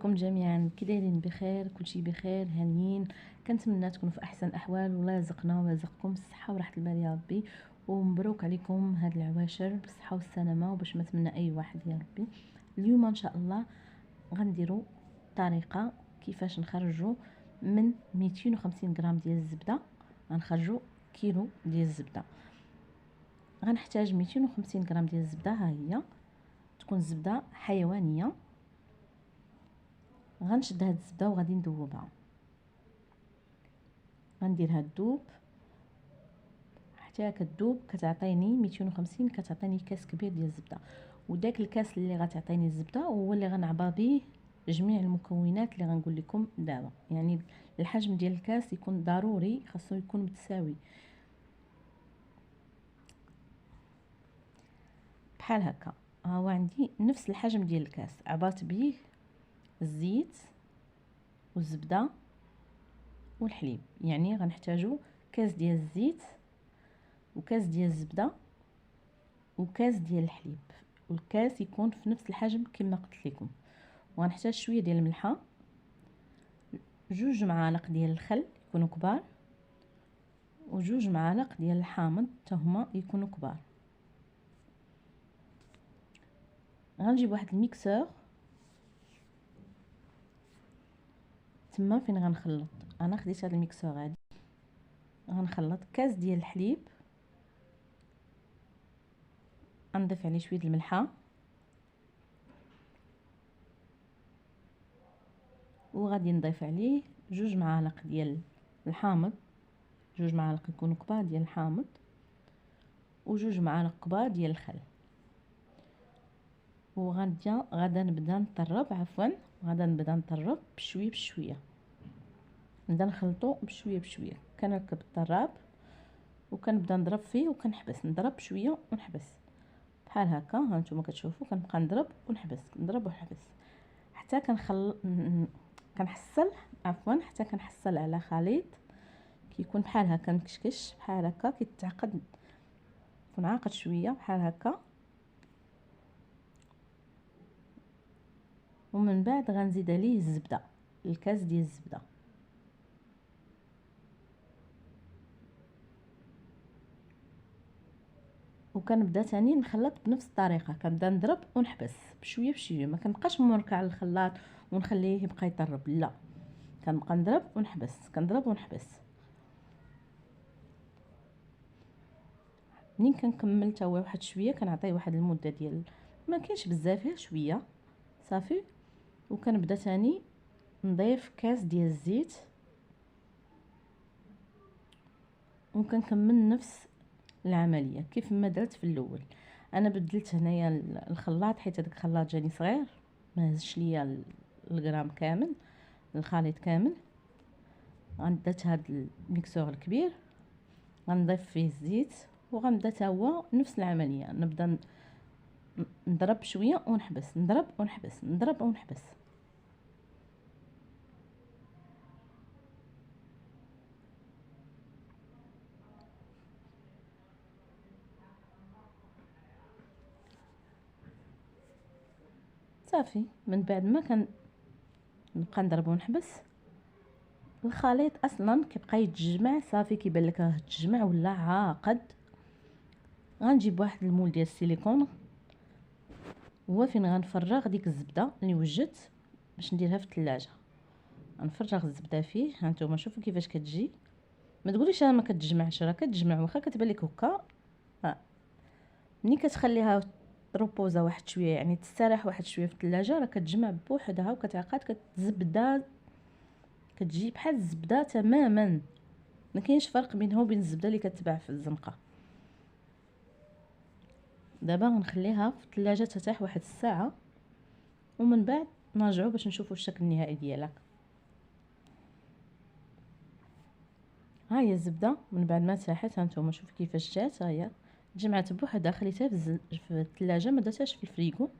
بكم جميعا، كي دايرين؟ بخير؟ كلشي بخير؟ هانيين؟ كنتمنى تكونوا في احسن الاحوال، والله يرزقنا ويرزقكم بالصحه وراحه البال يا ربي. ومبروك عليكم هاد العواشر بالصحه والسلامه، وباش ما تمنى اي واحد يا ربي. اليوم ان شاء الله غنديروا طريقه كيفاش نخرجوا من 250 غرام ديال الزبده، غنخرجوا كيلو ديال الزبده. غنحتاج 250 غرام ديال الزبده، ها هي تكون زبده حيوانيه. غنشد هاد الزبده وغادي ندوبها، غنديرها تذوب حتى كتذوب، كتعطيني 250، كتعطيني كاس كبير ديال الزبده. وداك الكاس اللي غتعطيني الزبده هو اللي غنعبى به جميع المكونات اللي غنقول لكم دابا. يعني الحجم ديال الكاس يكون ضروري، خاصو يكون متساوي بحال هكا. ها هو عندي نفس الحجم ديال الكاس، عبرت به الزيت والزبده والحليب. يعني غنحتاجو كاس ديال الزيت وكاس ديال الزبده وكاس ديال الحليب، والكاس يكون في نفس الحجم كما قلت لكم. وغنحتاج شويه ديال الملحه، 2 معالق ديال الخل يكونوا كبار، و2 معالق ديال الحامض حتى هما يكونوا كبار. غنجيب واحد الميكسور تما فين غنخلط. انا خديت هذا الميكسور هادي، غنخلط كاس ديال الحليب، غنضيف عليه شويه الملحه، وغادي نضيف عليه 2 معالق ديال الحامض، 2 معالق يكونوا كبار ديال الحامض، و2 معالق كبار ديال الخل. غادا نبدا نطرب بشويه بشويه، نبدا نخلطو بشويه بشويه. كنركب الطراب وكنبدا نضرب فيه وكنحبس، نضرب بشويه ونحبس بحال هكا. ها نتوما كتشوفوا كنبقى نضرب ونحبس، نضرب ونحبس حتى حتى كنحصل على خليط كيكون بحال هكا مكشكش، بحال هكا كيتعقد، يكون عاقد شويه بحال هكا. ومن بعد غنزيد عليه الزبده، الكاس ديال الزبده، وكنبدا ثاني نخلط بنفس الطريقه. كنبدا نضرب ونحبس بشويه بشويه، ما كنبقاش مركع الخلاط ونخليه يبقى يطرب، لا، كنبقى نضرب ونحبس، كنضرب ونحبس. منين كنكمل حتى هو واحد شويه، كنعطيه واحد المده ديال ما كاينش بزاف، غير شويه صافي. وكنبدا ثاني نضيف كاس ديال الزيت، وكنكمل نفس العمليه كيف ما درت في الاول. انا بدلت هنايا الخلاط حيت هذاك الخلاط جاني صغير، ما هزش ليا الغرام كامل، الخليط كامل. غندرت هذا الميكسور الكبير، غنضيف فيه الزيت، وغنبدا حتى هو نفس العمليه. نبدا نضرب شويه ونحبس، نضرب ونحبس، نضرب ونحبس. صافي من بعد ما نبقى نضرب ونحبس، الخليط اصلا كيبقى يتجمع صافي، كيبان لك راه تجمع ولا عاقد. غنجيب واحد المول ديال السيليكون، هو فين غنفرغ ديك الزبده اللي وجدت باش نديرها في الثلاجه. غنفرغ الزبده فيه. ها نتوما شوفوا كيفاش كتجي، ما تقوليش انا ما كتجمعش، راه كتجمع، واخا كتبان لك هكا. ملي كتخليها تروبوزا واحد شويه، يعني تستراح واحد شويه في الثلاجه، راه كتجمع بوحدها وكتعقد، كتزبده، كتجي بحال الزبده تماما. ما كاينش فرق بينها وبين الزبده اللي كتباع في الزنقه. دابا غنخليها في الثلاجه ترتاح واحد الساعه، ومن بعد نرجعوا باش نشوفوا الشكل النهائي ديالها. ها هي الزبده من بعد ما ارتاحت، ها نتوما شوفوا كيفاش جات. ها هي جمعت بوحدها، خليتها في الثلاجه، ما درتهاش في الفريغو،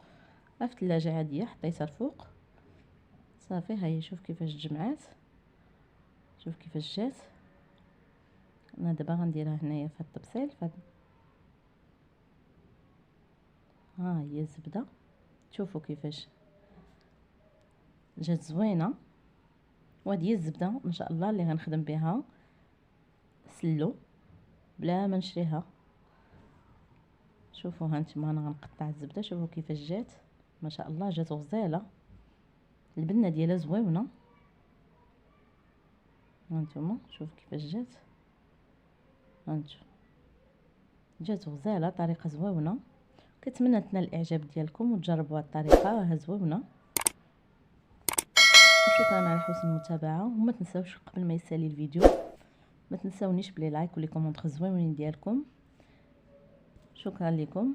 في الثلاجه عاديه، حطيتها الفوق صافي. ها هي شوف كيفاش تجمعات، شوف كيفاش جات. انا دابا غنديرها هنايا في الطبسيل. ها هي الزبده، شوفوا كيفاش جات زوينه. وهذه هي الزبده ان شاء الله اللي غنخدم بها سلو بلا ما نشريها. شوفوا هانتوما انا غنقطع الزبده، شوفوا كيفاش جات ما شاء الله، جات غزاله، البنه ديالها زويونه. هانتوما شوفوا كيفاش جات، هانتوما جات غزاله، طريقه زويونه. كنتمنى تنال الاعجاب ديالكم وتجربوا هذه الطريقه، راها زويونه. شكرا على حسن المتابعه، وما تنساوش قبل ما يسالي الفيديو ما تنساونيش بلي لايك ولي كومونتير زوينين ديالكم. شكرا لكم.